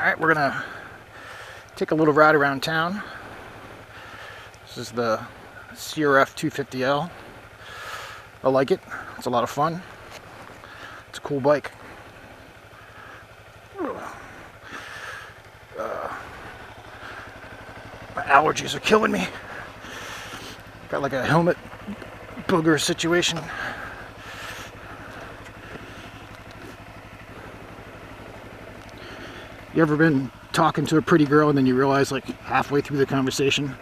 Alright, we're gonna take a little ride around town. This is the CRF250L. I like it. It's a lot of fun. It's a cool bike. My allergies are killing me. Got like a helmet booger situation. You ever been talking to a pretty girl and then you realize like halfway through the conversation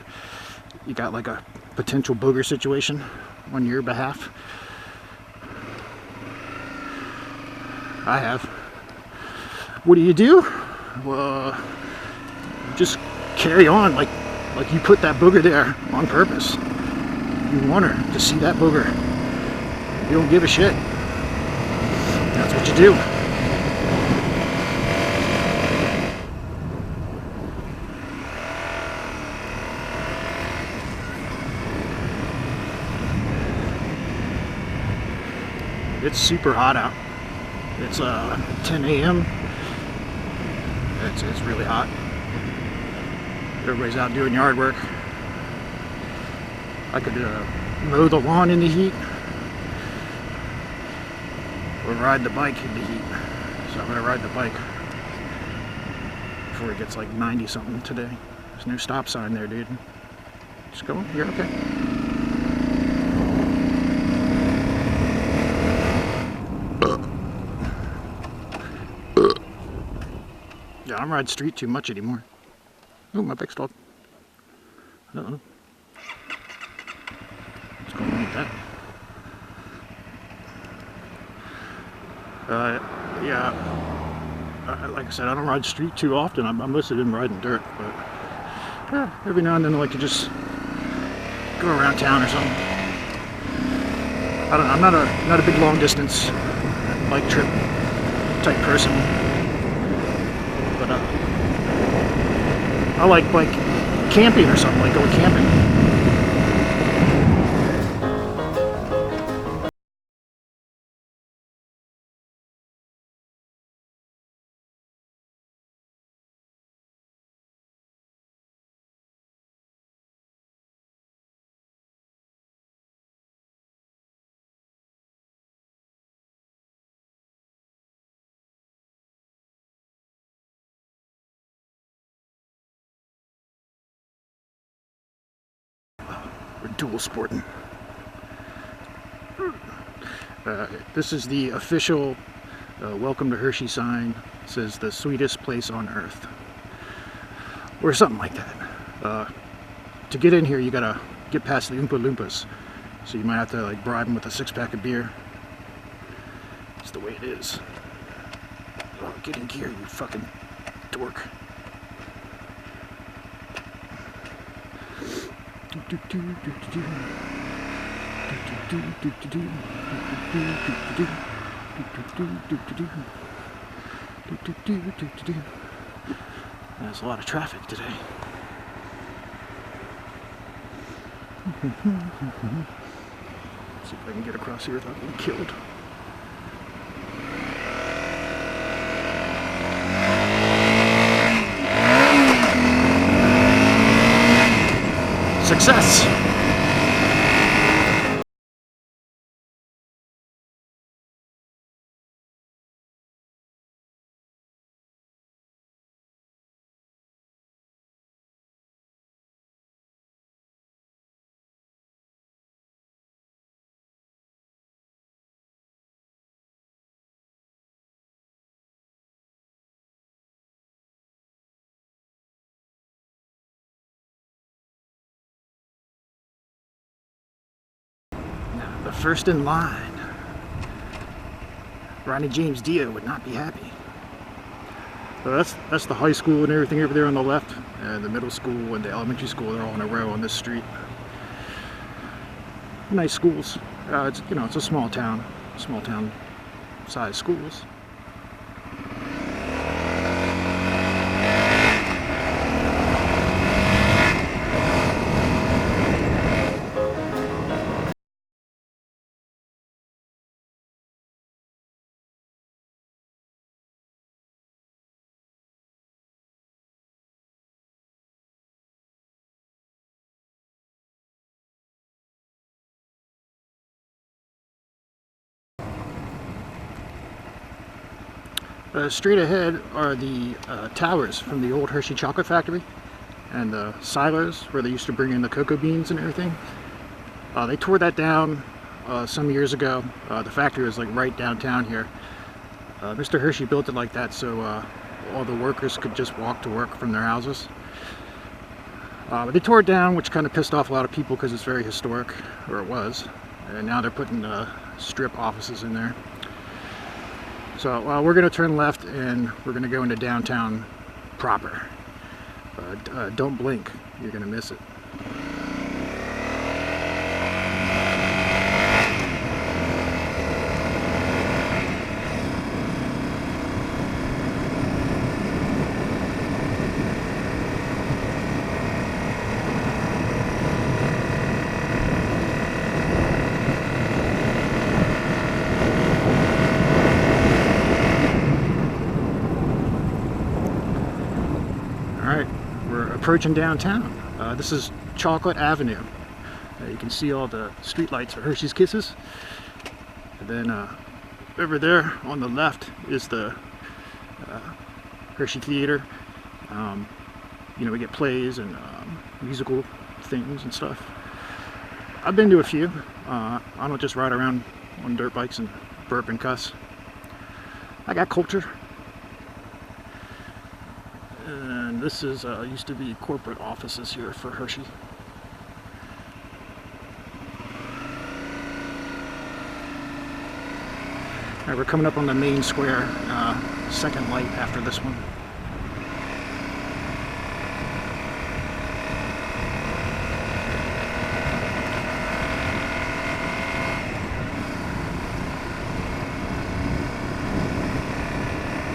you got like a potential booger situation on your behalf? I have. What do? Well, just carry on like you put that booger there on purpose. You want her to see that booger. You don't give a shit. That's what you do. It's super hot out. It's 10 a.m. It's really hot. Everybody's out doing yard work. I could mow the lawn in the heat or ride the bike in the heat. So I'm gonna ride the bike before it gets like 90 something today. There's no stop sign there, dude. Just go, you're okay. Yeah, I don't ride street too much anymore. Oh, my bike stalled. Uh-oh. What's going on with that? Yeah, like I said, I don't ride street too often. I mostly been riding dirt, but every now and then I like to just go around town or something. I don't know, I'm not a big long distance bike trip type person. But I like camping or something, like going camping. We're dual sporting. This is the official Welcome to Hershey sign. It says the sweetest place on earth. Or something like that. To get in here you gotta get past the Oompa Loompas. So you might have to like bribe them with a 6-pack of beer. That's the way it is. Oh, get in gear, you fucking dork. There's a lot of traffic today. See if I can get across here without being killed. Success! The first in line. Ronnie James Dio would not be happy. So that's the high school and everything over there on the left, and the middle school and the elementary school. They're all in a row on this street. Nice schools. It's it's a small town size schools. Straight ahead are the towers from the old Hershey chocolate factory and the silos where they used to bring in the cocoa beans and everything. They tore that down some years ago. The factory was like right downtown here. Mr. Hershey built it like that so all the workers could just walk to work from their houses. But they tore it down, which kind of pissed off a lot of people because it's very historic, or it was. And now they're putting strip offices in there. So we're going to turn left and we're going to go into downtown proper. Don't blink, you're going to miss it. Approaching downtown. This is Chocolate Avenue. You can see all the streetlights for Hershey's Kisses. And then over there on the left is the Hershey Theater. You know, we get plays and musical things and stuff. I've been to a few. I don't just ride around on dirt bikes and burp and cuss. I got culture. And this is used to be corporate offices here for Hershey. All right, we're coming up on the main square, second light after this one.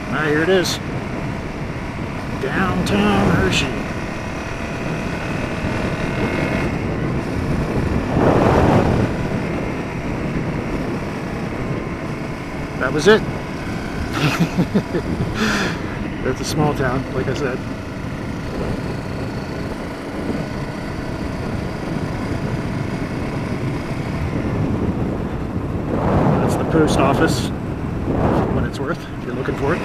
All right, here it is. Downtown Hershey. That was it. It's a small town, like I said. That's the post office, for what it's worth, if you're looking for it.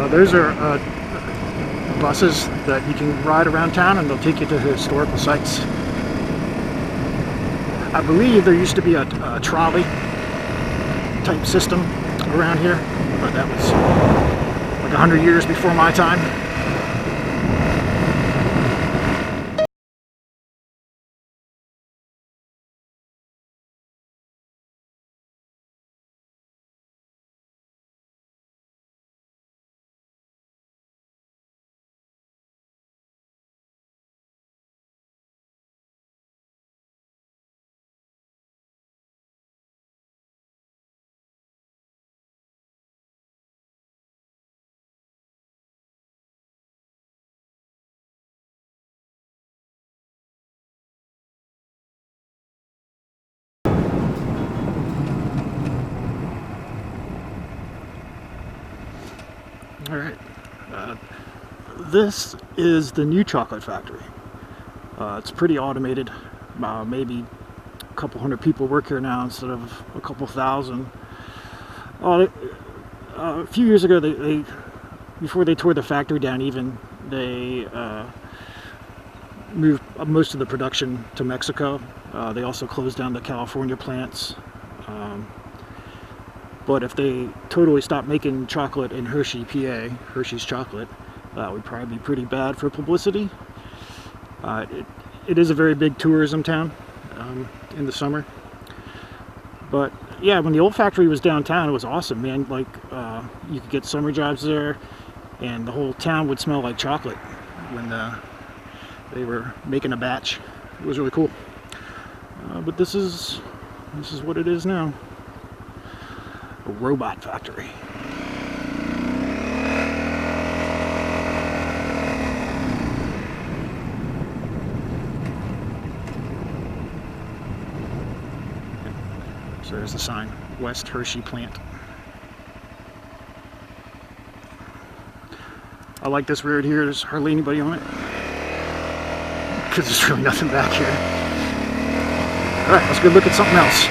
Those are buses that you can ride around town and they'll take you to historical sites. I believe there used to be a trolley type system around here, but that was like 100 years before my time. All right, this is the new chocolate factory. It's pretty automated. Maybe a couple hundred people work here now instead of a couple thousand. A few years ago, they before they tore the factory down, they moved most of the production to Mexico. They also closed down the California plants. But if they totally stopped making chocolate in Hershey, PA, Hershey's chocolate, that would probably be pretty bad for publicity. It is a very big tourism town in the summer. But yeah, when the old factory was downtown, it was awesome, man. Like you could get summer jobs there, and the whole town would smell like chocolate when they were making a batch. It was really cool. But this is what it is now. A robot factory. So there's the sign, West Hershey plant. I like this road here. There's hardly anybody on it because there's really nothing back here. Alright, let's go look at something else.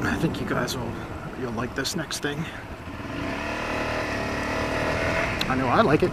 I think you guys you'll like this next thing. I know I like it.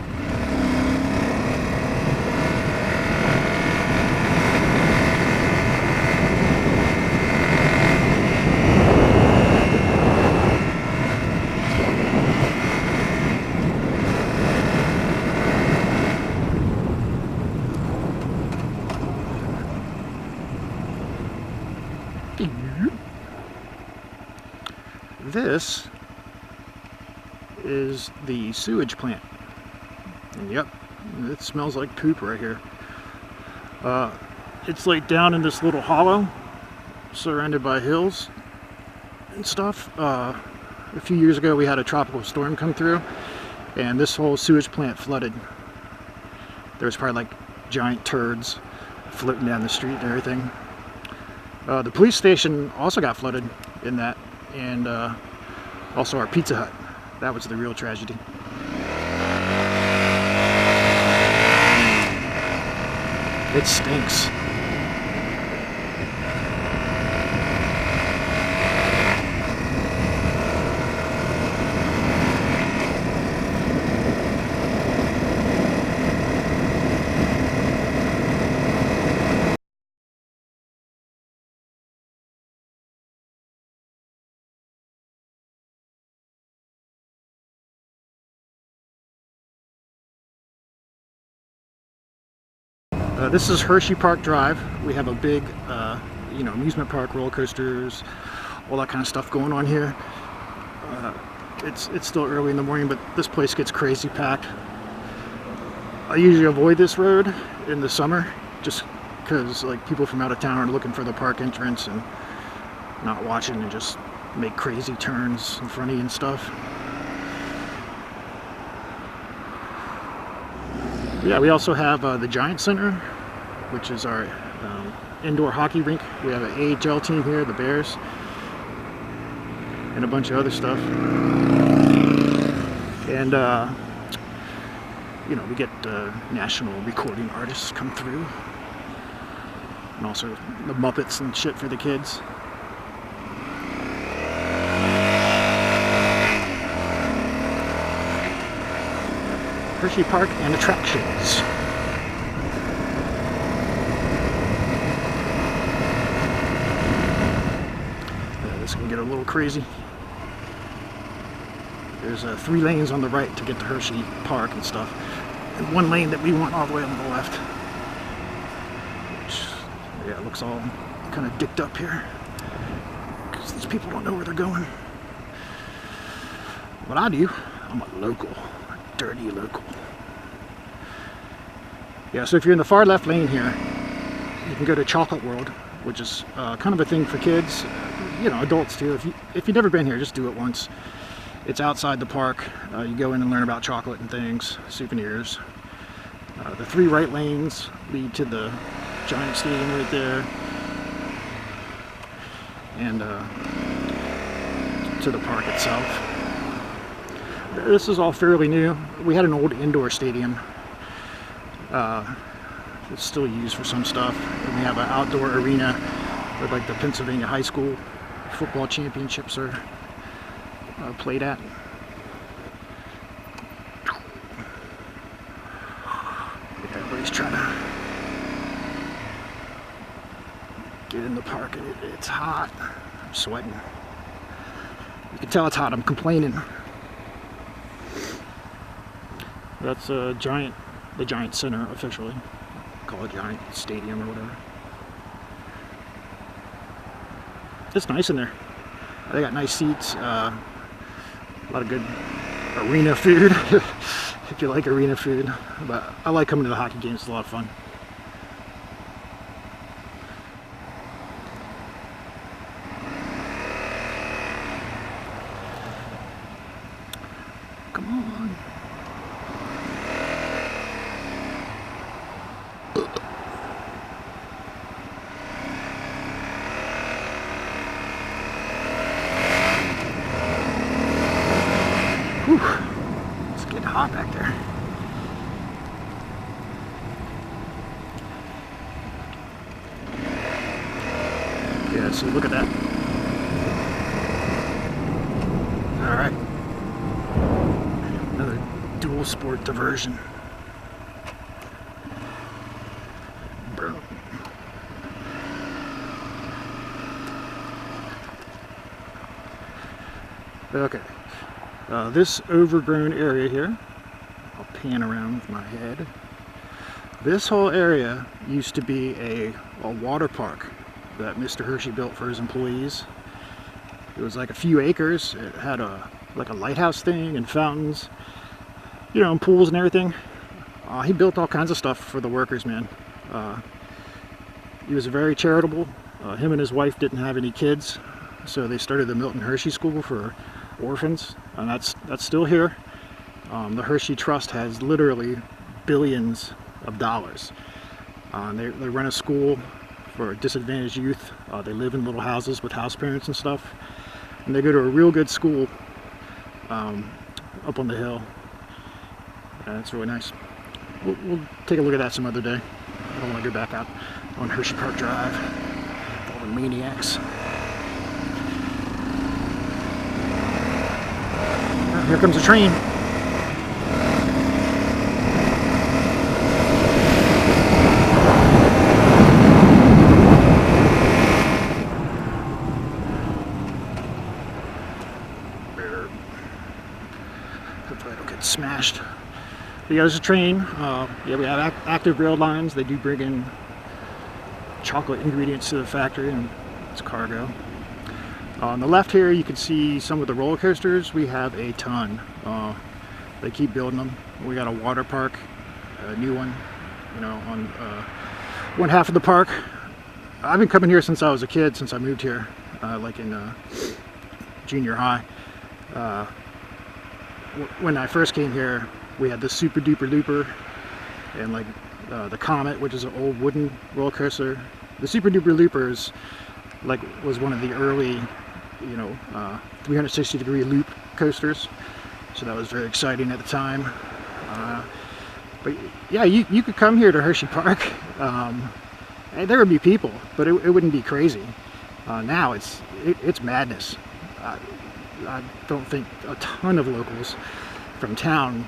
This is the sewage plant. And yep, it smells like poop right here. It's like down in this little hollow, surrounded by hills and stuff. A few years ago we had a tropical storm come through, and this whole sewage plant flooded. There was probably like giant turds floating down the street and everything. The police station also got flooded in that, and also our Pizza Hut. That was the real tragedy. It stinks. This is Hershey Park Drive. We have a big, amusement park, roller coasters, all that kind of stuff going on here. It's still early in the morning, but this place gets crazy packed. I usually avoid this road in the summer, just because like people from out of town are looking for the park entrance and not watching and just make crazy turns in front of you and stuff. Yeah, we also have the Giant Center, which is our indoor hockey rink. We have an AHL team here, the Bears, and a bunch of other stuff. And we get national recording artists come through, and also the Muppets and shit for the kids. Hershey Park and attractions. This can get a little crazy. There's 3 lanes on the right to get to Hershey Park and stuff, and 1 lane that we want all the way on the left. Which, yeah, it looks all kind of dicked up here because these people don't know where they're going. What I do, I'm a local. Dirty local. Yeah, so if you're in the far left lane here, you can go to Chocolate World, which is kind of a thing for kids, adults too. If you've never been here, just do it once. It's outside the park. You go in and learn about chocolate and things, souvenirs. The 3 right lanes lead to the Giant Stadium right there, and to the park itself. This is all fairly new. We had an old indoor stadium. It's still used for some stuff. And we have an outdoor arena where like the Pennsylvania high school football championships are played at. Everybody's trying to get in the park, and it's hot. I'm sweating. You can tell it's hot. I'm complaining. That's the Giant Center officially. Call it Giant Stadium or whatever. It's nice in there. They got nice seats. A lot of good arena food. If you like arena food. But I like coming to the hockey games. It's a lot of fun. Come on. Alright. Another dual sport diversion. Burp. Okay. This overgrown area here, I'll pan around with my head. This whole area used to be a water park that Mr. Hershey built for his employees. It was like a few acres. It had like a lighthouse thing and fountains, you know, and pools and everything. He built all kinds of stuff for the workers, man. He was very charitable. Him and his wife didn't have any kids, so they started the Milton Hershey School for orphans, and that's still here. The Hershey Trust has literally billions of dollars. They run a school for disadvantaged youth. They live in little houses with house parents and stuff, and they go to a real good school up on the hill. It's really nice. We'll take a look at that some other day. I don't want to go back out on Hershey Park Drive with all the maniacs. Here comes a train. Hopefully I don't get smashed. But yeah, there's a train. Yeah, we have active rail lines. They do bring in chocolate ingredients to the factory, and it's cargo. On the left here, you can see some of the roller coasters. We have a ton. They keep building them. We got a water park, a new one, you know, on one half of the park. I've been coming here since I was a kid, since I moved here, like in junior high. When I first came here, we had the Super Duper Looper and like the Comet, which is an old wooden roller coaster. The Super Duper Looper was one of the early, you know, 360-degree loop coasters, so that was very exciting at the time. But yeah, you could come here to Hershey Park, and there would be people, but it wouldn't be crazy. Now it's madness. I don't think a ton of locals from town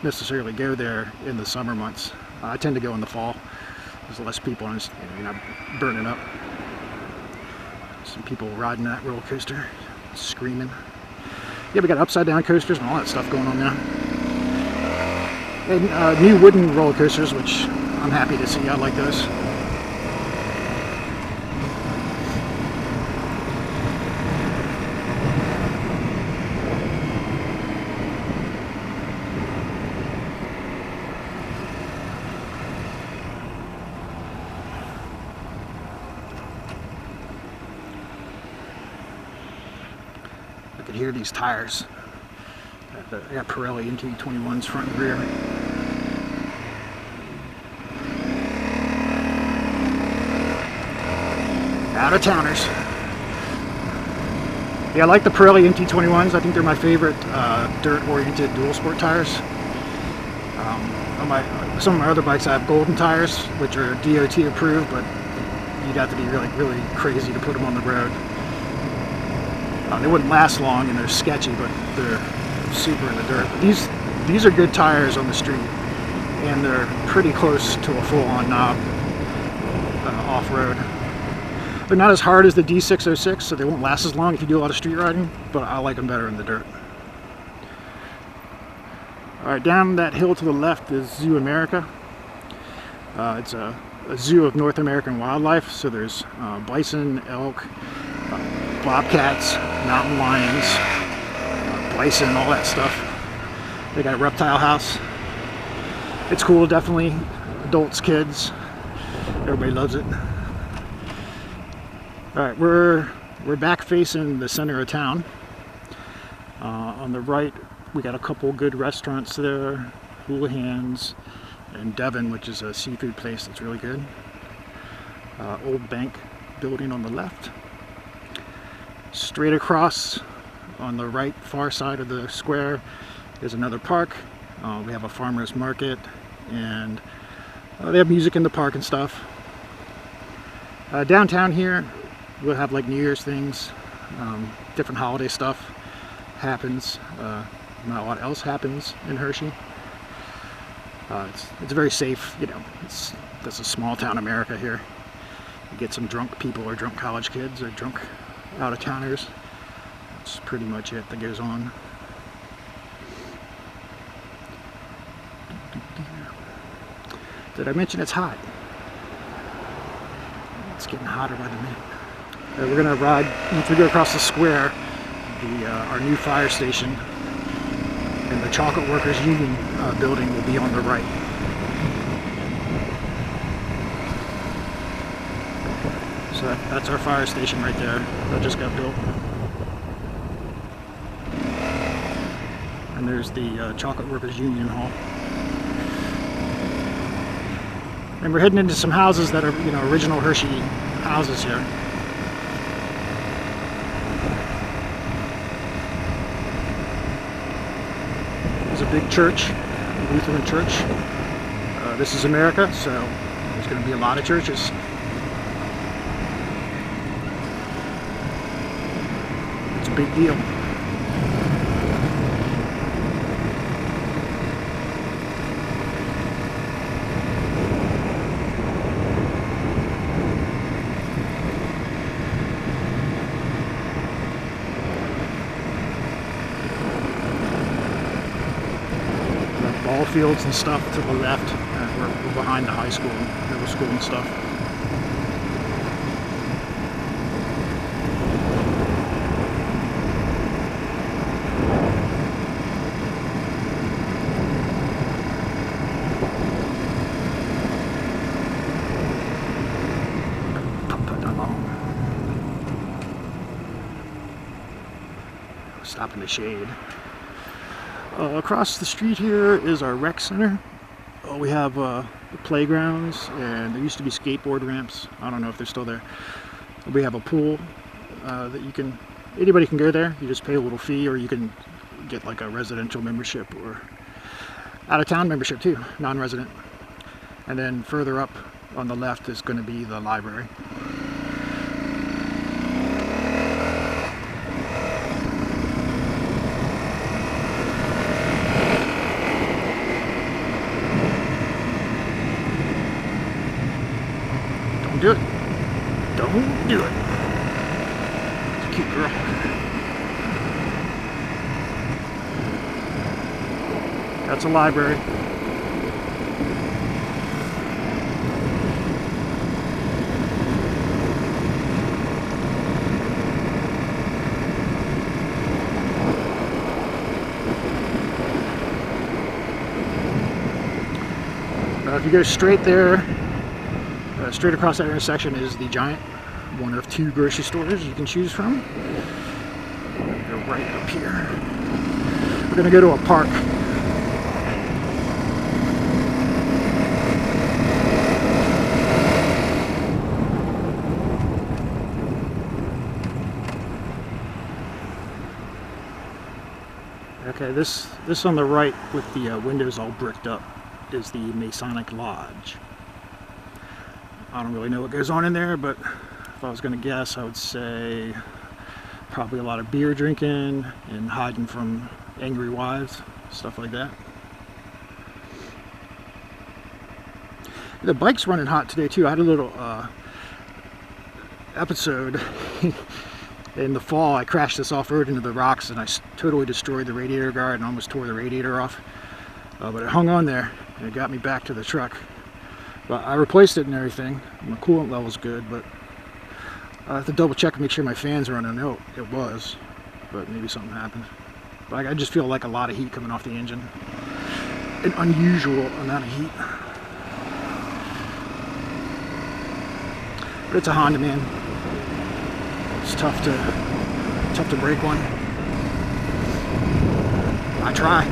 necessarily go there in the summer months. I tend to go in the fall. There's less people, and it's, you know, not burning up. Some people riding that roller coaster, screaming. Yeah, we got upside down coasters and all that stuff going on now. And new wooden roller coasters, which I'm happy to see. I like those. I could hear these tires. I got Pirelli NT21s front and rear. Out of towners. Yeah, I like the Pirelli NT21s. I think they're my favorite dirt-oriented dual sport tires. On some of my other bikes, I have golden tires, which are DOT approved, but you'd have to be really, really crazy to put them on the road. They wouldn't last long, and they're sketchy, but they're super in the dirt. But these are good tires on the street, and they're pretty close to a full-on knob off-road. They're not as hard as the D606, so they won't last as long if you do a lot of street riding, but I like them better in the dirt. Alright, down that hill to the left is Zoo America. It's a zoo of North American wildlife, so there's bison, elk, bobcats, mountain lions, bison, all that stuff. They got a reptile house. It's cool, definitely. Adults, kids, everybody loves it. Alright, we're back facing the center of town. On the right, we got a couple good restaurants there, Houlihan's and Devon, which is a seafood place that's really good. Old bank building on the left. Straight across on the right far side of the square is another park. We have a farmer's market, and they have music in the park and stuff. Downtown here we'll have like New Year's things, different holiday stuff. happens. Not a lot else happens in Hershey. It's very safe, you know. That's a small town America here. You get some drunk people or drunk college kids or drunk out-of-towners. That's pretty much it that goes on. Did I mention it's hot? It's getting hotter by the minute. We're gonna ride, once we go across the square, our new fire station and the Chocolate Workers Union building will be on the right. So that's our fire station right there. That just got built. And there's the Chocolate Workers Union Hall. And we're heading into some houses that are, you know, original Hershey houses here. There's a big church, a Lutheran church. This is America, so there's going to be a lot of churches. It's a big deal. Ball fields and stuff to the left. We're behind the high school, middle school and stuff. Stop in the shade. Across the street here is our rec center. We have the playgrounds, and there used to be skateboard ramps. I don't know if they're still there. We have a pool that anybody can go there. You just pay a little fee, or you can get like a residential membership or out-of-town membership too, non-resident. And then further up on the left is going to be the library. Do it. Don't do it. It's a cute girl. That's a library. If you go straight there, straight across that intersection is the Giant, one of 2 grocery stores you can choose from. They're right up here. We're going to go to a park. Okay, this on the right with the windows all bricked up is the Masonic Lodge. I don't really know what goes on in there, but if I was going to guess, I would say probably a lot of beer drinking and hiding from angry wives, stuff like that. The bike's running hot today too. I had a little episode in the fall. I crashed this off-road into the rocks and I totally destroyed the radiator guard and almost tore the radiator off. But it hung on there and it got me back to the truck. But I replaced it and everything. My coolant level's good, but I have to double check and make sure my fans are running. No, it was, but maybe something happened. But I just feel like a lot of heat coming off the engine. An unusual amount of heat. But it's a Honda, man. It's tough to break one. I try.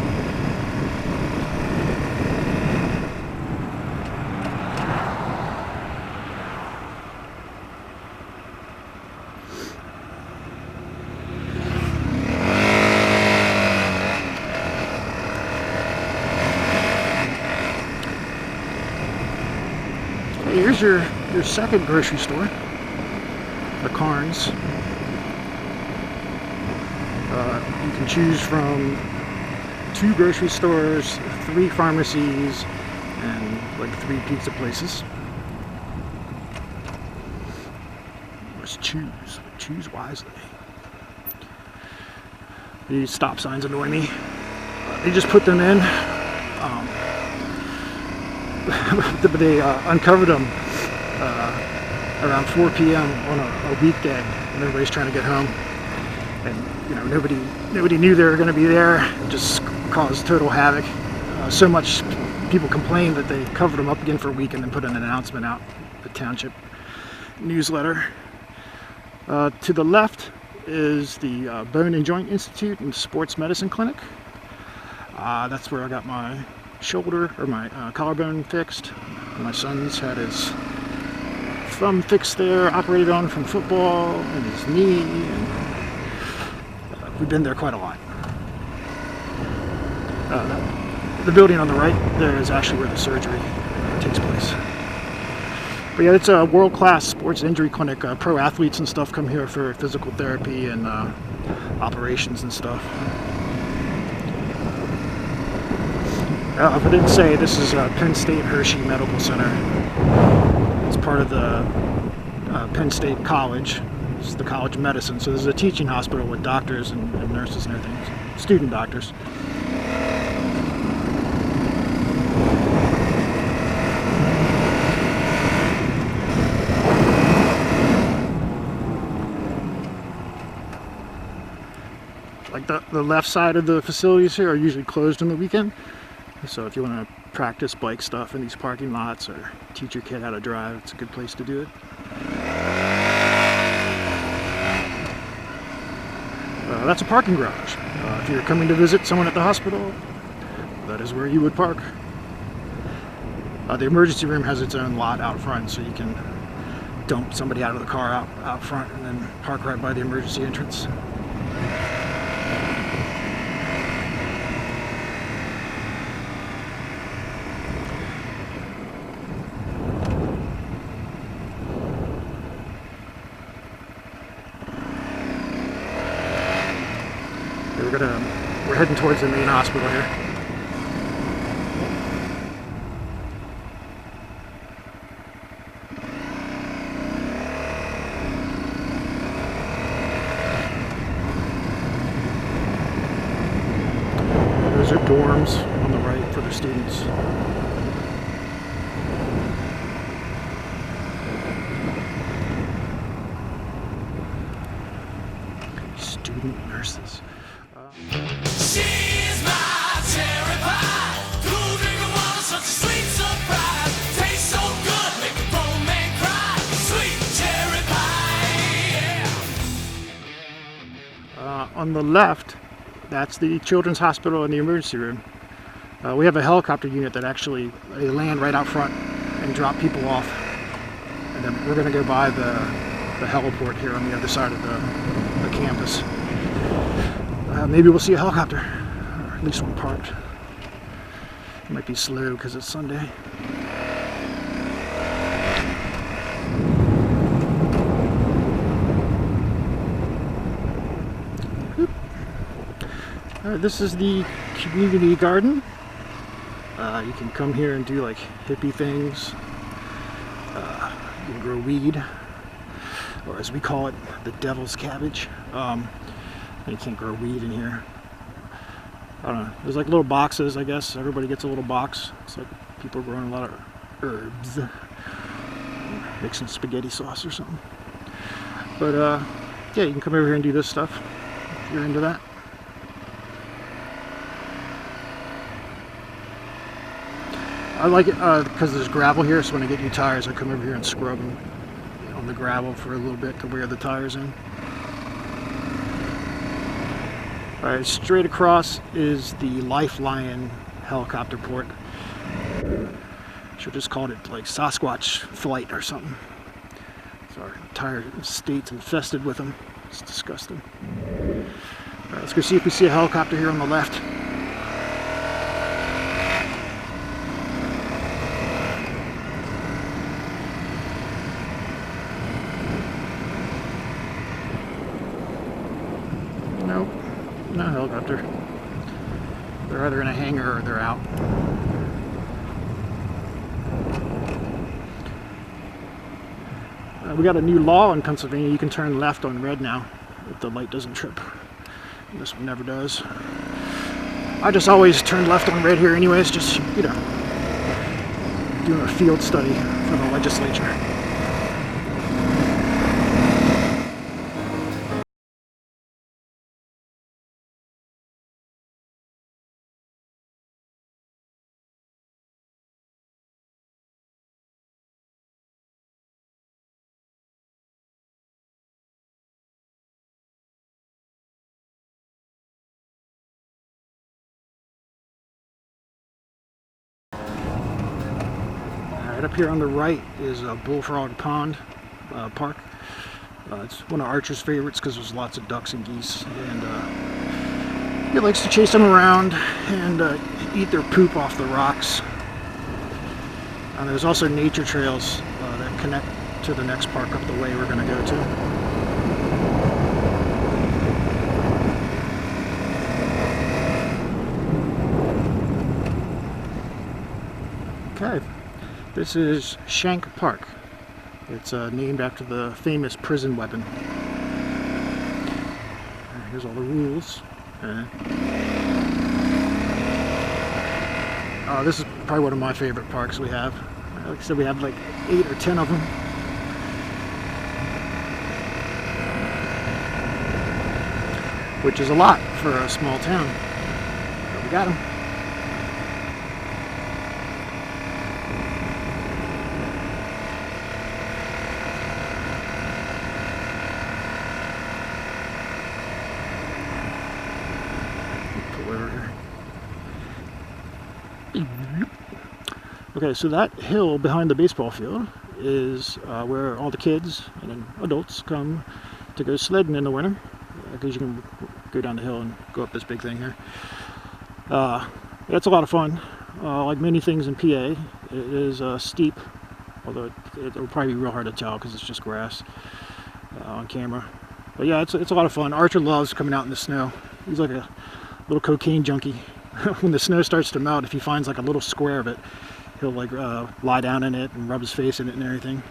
Here's your second grocery store, the Carnes. You can choose from 2 grocery stores, 3 pharmacies, and like 3 pizza places. Let's choose wisely. These stop signs annoy me. They just put them in, but they uncovered them around 4 p.m. on a weekday when everybody's trying to get home, and you know, nobody knew they were going to be there. It just caused total havoc. So much people complained that they covered them up again for a week and then put an announcement out, the township newsletter. To the left is the Bone and Joint Institute and Sports Medicine Clinic. That's where I got my shoulder or my collarbone fixed. My son's had his thumb fixed there, operated on from football, and his knee, and we've been there quite a lot. The building on the right there is actually where the surgery takes place. But yeah, it's a world-class sports injury clinic. Pro athletes and stuff come here for physical therapy and operations and stuff. If I didn't say, this is Penn State Hershey Medical Center. It's part of the Penn State College. It's the College of Medicine. So this is a teaching hospital with doctors and nurses and everything. Student doctors. Like the left side of the facilities here are usually closed on the weekend. So if you want to practice bike stuff in these parking lots or teach your kid how to drive, it's a good place to do it. That's a parking garage. If you're coming to visit someone at the hospital, that is where you would park. The emergency room has its own lot out front, so you can dump somebody out of the car out front and then park right by the emergency entrance. We're heading towards the main hospital here. Those are dorms on the right for the students. Student nurses. She's my cherry pie, cool drinking water, such a sweet surprise. Tastes so good, make a grown man cry. Sweet cherry pie, yeah. On the left, that's the children's hospital and the emergency room. We have a helicopter unit that actually they land right out front and drop people off. And then we're going to go by the heliport here on the other side of the campus. Maybe we'll see a helicopter, or at least one parked. It might be slow because it's Sunday. This is the community garden. You can come here and do like hippie things. You can grow weed, or as we call it, the devil's cabbage. You can't grow weed in here. I don't know. There's like little boxes, I guess. Everybody gets a little box. It's like people are growing a lot of herbs. Make some spaghetti sauce or something. But yeah, you can come over here and do this stuff if you're into that. I like it because there's gravel here, so when I get new tires, I come over here and scrub them on the gravel for a little bit to wear the tires in. Alright, straight across is the Lifeline helicopter port. Should just called it like Sasquatch Flight or something. So our entire state's infested with them. It's disgusting. Alright, let's go see if we see a helicopter here on the left. They're either in a hangar or they're out. We got a new law in Pennsylvania. You can turn left on red now if the light doesn't trip. And this one never does. I just always turn left on red here anyways, just, you know, doing a field study for the legislature. Right up here on the right is Bullfrog Pond Park. It's one of Archer's favorites because there's lots of ducks and geese, and he likes to chase them around and eat their poop off the rocks. There's also nature trails that connect to the next park up the way we're going to go to. Okay. This is Shank Park. It's named after the famous prison weapon. Here's all the rules. This is probably one of my favorite parks we have. Like I said, we have like 8 or 10 of them. Which is a lot for a small town. But we got them. Okay, so that hill behind the baseball field is where all the kids and adults come to go sledding in the winter, because you can go down the hill and go up this big thing here. It's a lot of fun. Like many things in PA, it is steep, although it'll probably be real hard to tell because it's just grass on camera. But yeah, it's a lot of fun. Archer loves coming out in the snow. He's like a little cocaine junkie. When the snow starts to melt, if he finds like a little square of it, he'll like lie down in it and rub his face in it and everything.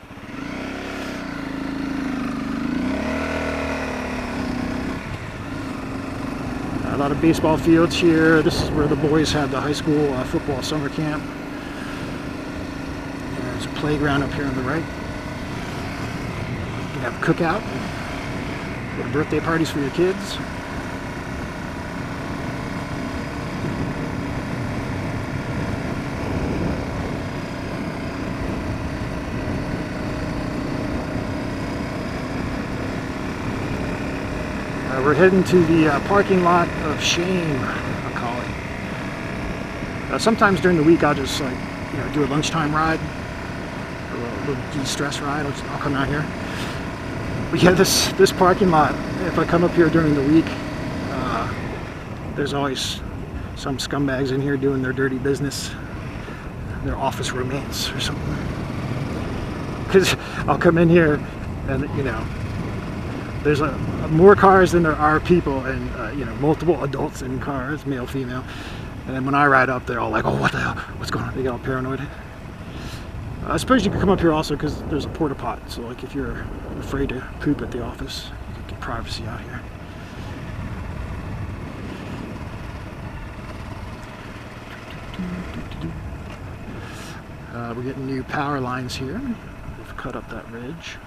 A lot of baseball fields here. This is where the boys had the high school football summer camp. There's a playground up here on the right. You can have a cookout, go to birthday parties for your kids. We're heading to the parking lot of shame, I'll call it. Sometimes during the week I'll just like, you know, do a lunchtime ride, or a little de-stress ride. I'll come out here. But yeah, this parking lot, if I come up here during the week, there's always some scumbags in here doing their dirty business, their office romance or something. Because I'll come in here and, you know, there's more cars than there are people, and you know, multiple adults in cars, male, female. And then when I ride up, they're all like, "Oh, what the hell? What's going on?" They get all paranoid. I suppose you can come up here also because there's a porta pot. So, like, if you're afraid to poop at the office, you can get privacy out here. We're getting new power lines here. We've cut up that ridge.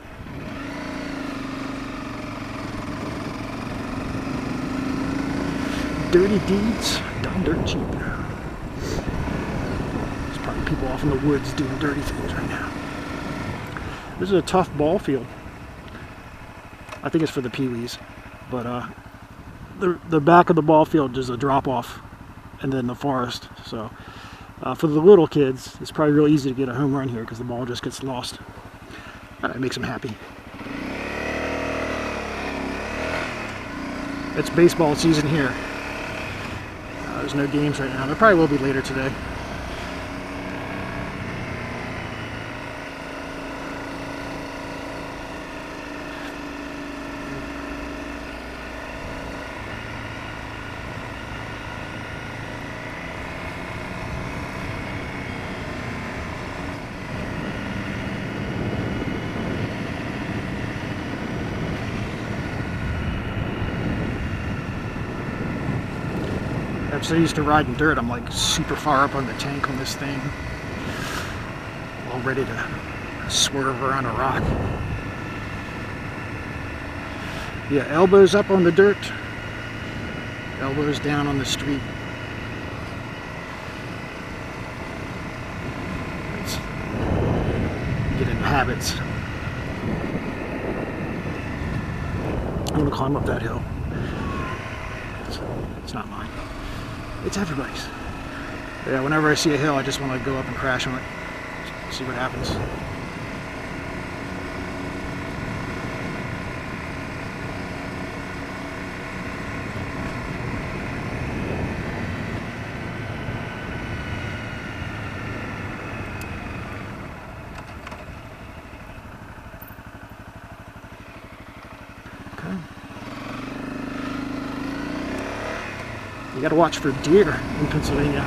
Dirty deeds done dirt cheap. There's probably people off in the woods doing dirty things right now. This is a tough ball field. I think it's for the peewees, but the back of the ball field is a drop off, and then the forest. So for the little kids, it's probably real easy to get a home run here because the ball just gets lost. That makes them happy. It's baseball season here. There's no games right now. There probably will be later today. I'm so used to riding dirt, I'm like super far up on the tank on this thing, all ready to swerve around a rock. Yeah, elbows up on the dirt, elbows down on the street. Let's get into habits. I'm gonna climb up that hill. It's not mine. It's everybody's. But yeah, whenever I see a hill, I just want to go up and crash on it. See what happens. You got to watch for deer in Pennsylvania.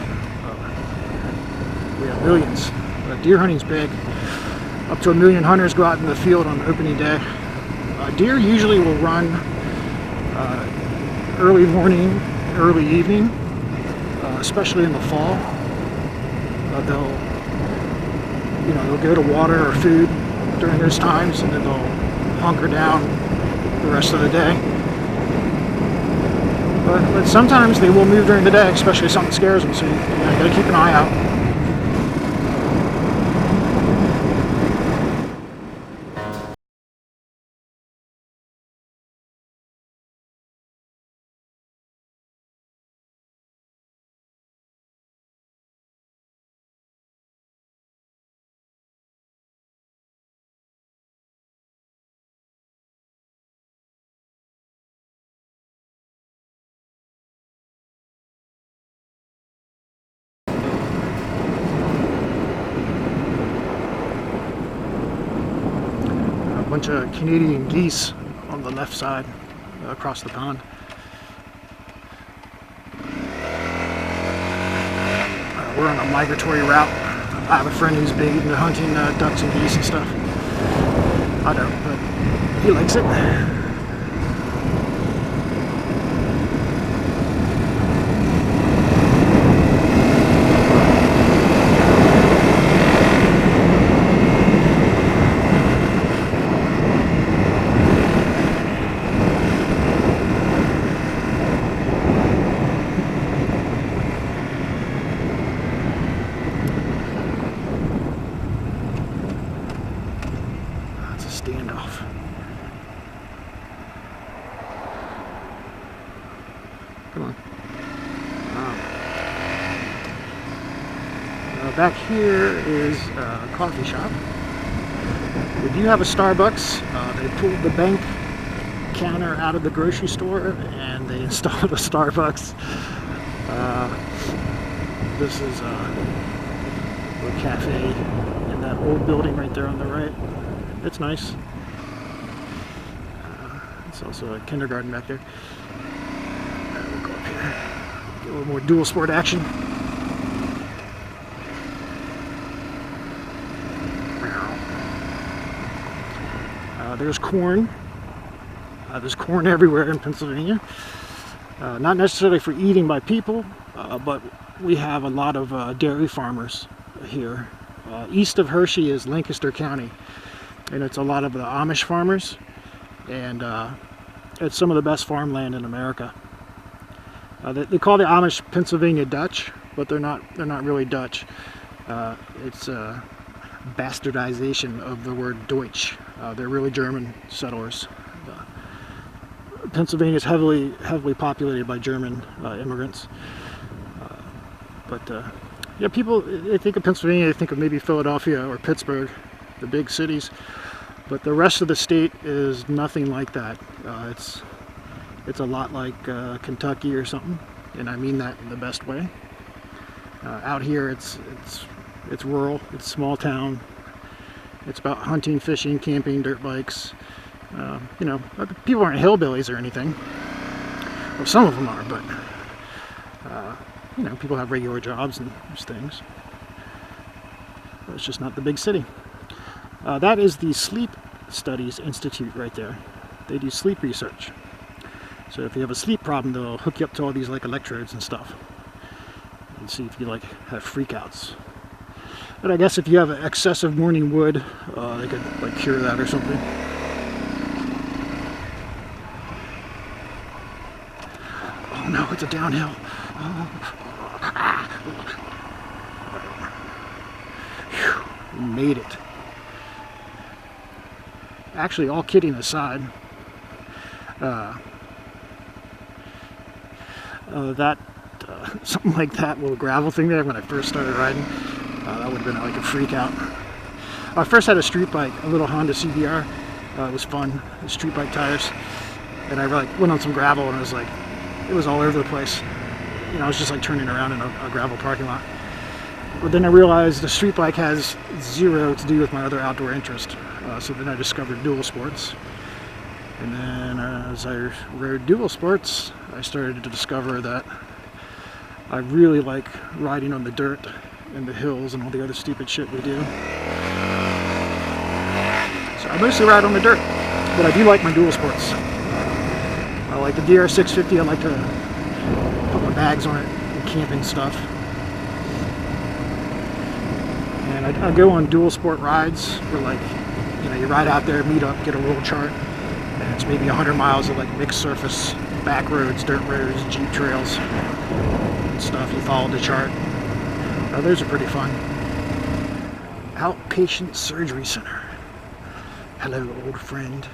We have millions. Deer hunting's big. Up to 1 million hunters go out in the field on opening day. Deer usually will run early morning, early evening, especially in the fall. They'll go to water or food during those times, and then they'll hunker down the rest of the day. But sometimes they will move during the day, especially if something scares them, so you gotta keep an eye out. A bunch of Canadian geese on the left side across the pond. We're on a migratory route. I have a friend who's big into hunting ducks and geese and stuff. I don't, but he likes it. Standoff. Come on. Back here is a coffee shop. We do have a Starbucks. They pulled the bank counter out of the grocery store and they installed a Starbucks. This is a cafe in that old building right there on the right. It's nice. It's also a kindergarten back there. We'll go up here. Get a little more dual sport action. There's corn. There's corn everywhere in Pennsylvania. Not necessarily for eating by people, but we have a lot of dairy farmers here. East of Hershey is Lancaster County. And it's a lot of the Amish farmers, and it's some of the best farmland in America. They call the Amish Pennsylvania Dutch, but they're not really Dutch. It's a bastardization of the word Deutsch. They're really German settlers. Pennsylvania is heavily populated by German immigrants. Yeah, people, they think of Pennsylvania, they think of maybe Philadelphia or Pittsburgh, the big cities. But the rest of the state is nothing like that. It's a lot like Kentucky or something, and I mean that in the best way. Out here, it's rural. It's small town. It's about hunting, fishing, camping, dirt bikes. People aren't hillbillies or anything. Well, some of them are, but people have regular jobs and those things. But it's just not the big city. That is the Sleep Studies Institute right there. They do sleep research. So if you have a sleep problem, they'll hook you up to all these like electrodes and stuff. and see if you like have freakouts. But I guess if you have an excessive morning wood, they could like cure that or something. Oh no, it's a downhill. Whew, made it. Actually, all kidding aside, something like that little gravel thing there when I first started riding, that would have been like a freak out. I first had a street bike, a little Honda CBR. It was fun, street bike tires, and I like went on some gravel and it was all over the place. You know, I was just like turning around in a gravel parking lot. But then I realized the street bike has zero to do with my other outdoor interest. So then I discovered dual sports. And then as I rode dual sports, I started to discover that I really like riding on the dirt and the hills and all the other stupid shit we do. So I mostly ride on the dirt, but I do like my dual sports. I like the CRF250. I like to put my bags on it and camping stuff. And I go on dual sport rides where, like, you know, you ride out there, meet up, get a little chart, and it's maybe 100 miles of like mixed surface, back roads, dirt roads, jeep trails and stuff. You follow the chart. Those are pretty fun. Outpatient Surgery Center. Hello, old friend.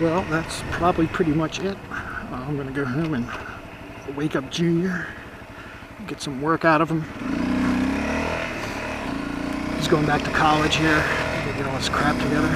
Well, that's probably pretty much it. I'm going to go home and wake up Junior, get some work out of him. He's going back to college here, get all his crap together.